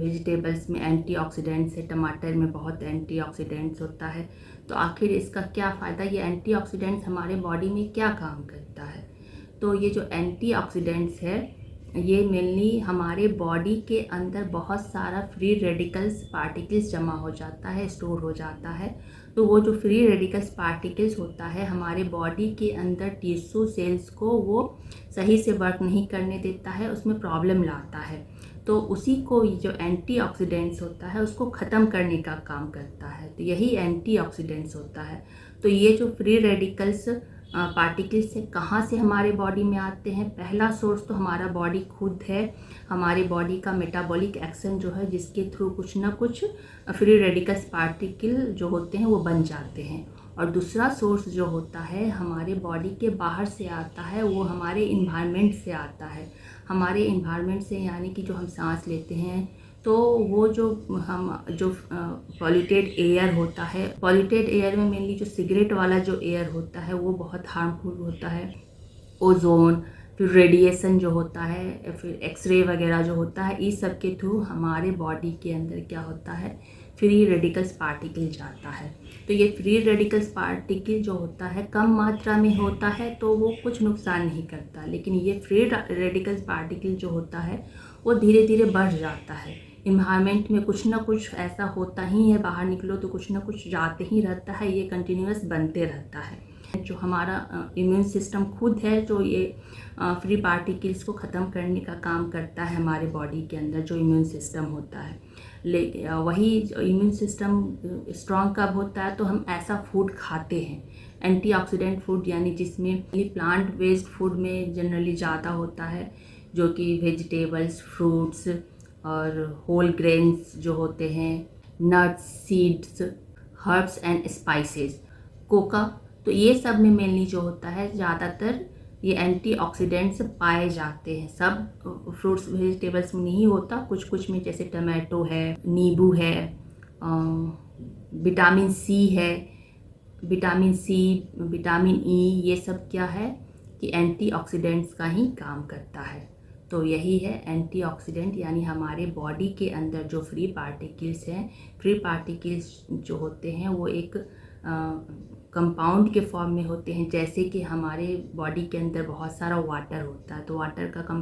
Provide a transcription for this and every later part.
Vegetables में antioxidants है, टमाटर में बहुत एंटीऑक्सीडेंट्स होता है। तो आखिर इसका क्या फ़ायदा, ये एंटीऑक्सीडेंट्स हमारे बॉडी में क्या काम करता है? तो ये जो एंटीऑक्सीडेंट्स है ये मेनली हमारे बॉडी के अंदर बहुत सारा फ्री रेडिकल्स पार्टिकल्स जमा हो जाता है, स्टोर हो जाता है। तो वो जो फ्री रेडिकल्स पार्टिकल्स होता है हमारे बॉडी के अंदर टिश्यू सेल्स को वो सही से वर्क नहीं करने देता है, उसमें प्रॉब्लम लाता है। तो उसी को जो एंटीऑक्सीडेंट्स होता है उसको ख़त्म करने का काम करता है। तो यही एंटीऑक्सीडेंट्स होता है। तो ये जो फ्री रेडिकल्स पार्टिकल्स से कहाँ से हमारे बॉडी में आते हैं? पहला सोर्स तो हमारा बॉडी खुद है, हमारे बॉडी का मेटाबॉलिक एक्शन जो है जिसके थ्रू कुछ ना कुछ फ्री रेडिकल्स पार्टिकल जो होते हैं वो बन जाते हैं। और दूसरा सोर्स जो होता है हमारे बॉडी के बाहर से आता है, वो हमारे इन्वायरमेंट से आता है। हमारे इन्वायरमेंट से यानी कि जो हम सांस लेते हैं तो वो जो पॉल्यूटेड एयर होता है, पॉल्यूटेड एयर में मेनली जो सिगरेट वाला जो एयर होता है वो बहुत हार्मफुल होता है। ओजोन, फिर रेडिएशन जो होता है, फिर एक्सरे वगैरह जो होता है, इस सब के थ्रू हमारे बॉडी के अंदर क्या होता है, फ्री रेडिकल्स पार्टिकल जाता है। तो ये फ्री रेडिकल्स पार्टिकल जो होता है कम मात्रा में होता है तो वो कुछ नुकसान नहीं करता, लेकिन ये फ्री रेडिकल्स पार्टिकल जो होता है वो धीरे धीरे बढ़ जाता है। इन्वायरमेंट में कुछ ना कुछ ऐसा होता ही है, बाहर निकलो तो कुछ ना कुछ जाते ही रहता है, ये कंटिन्यूअस बनते रहता है। जो हमारा इम्यून सिस्टम खुद है जो ये फ्री पार्टिकल्स को ख़त्म करने का काम करता है हमारे बॉडी के अंदर, जो इम्यून सिस्टम होता है। लेकिन वही इम्यून सिस्टम स्ट्रॉन्ग कब होता है तो हम ऐसा फूड खाते हैं, एंटीऑक्सीडेंट फूड, यानी जिसमें प्लांट बेस्ड फूड में जनरली ज़्यादा होता है, जो कि वेजिटेबल्स, फ्रूट्स और होल ग्रेन्स जो होते हैं, nuts, seeds, herbs and spices, Coca. तो ये सब में मेनली जो होता है ज़्यादातर ये एंटीऑक्सीडेंट्स पाए जाते हैं। सब फ्रूट्स वेजिटेबल्स में नहीं होता, कुछ कुछ में, जैसे टमाटो है, नींबू है, विटामिन सी है, विटामिन सी, विटामिन ई, ये सब क्या है कि एंटीऑक्सीडेंट्स का ही काम करता है। तो यही है एंटीऑक्सीडेंट, यानी हमारे बॉडी के अंदर जो फ्री पार्टिकल्स हैं, फ्री पार्टिकल्स जो होते हैं वो एक कंपाउंड के फॉर्म में होते हैं। जैसे कि हमारे बॉडी के अंदर बहुत सारा वाटर होता है, तो वाटर का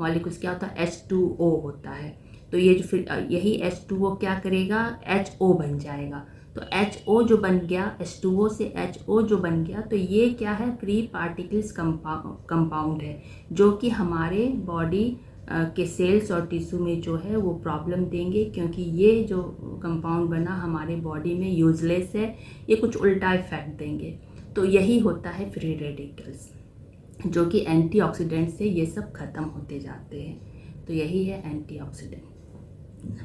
मॉलिक्यूल्स क्या होता है, H2O होता है। तो ये जो फिर यही H2O क्या करेगा, HO बन जाएगा। तो HO जो बन गया, H2O से HO जो बन गया, तो ये क्या है, फ्री पार्टिकल्स कंपाउंड है, जो कि हमारे बॉडी के सेल्स और टिश्यू में जो है वो प्रॉब्लम देंगे, क्योंकि ये जो कंपाउंड बना हमारे बॉडी में यूजलेस है, ये कुछ उल्टा इफेक्ट देंगे। तो यही होता है फ्री रेडिकल्स, जो कि एंटीऑक्सीडेंट से ये सब ख़त्म होते जाते हैं। तो यही है एंटीऑक्सीडेंट।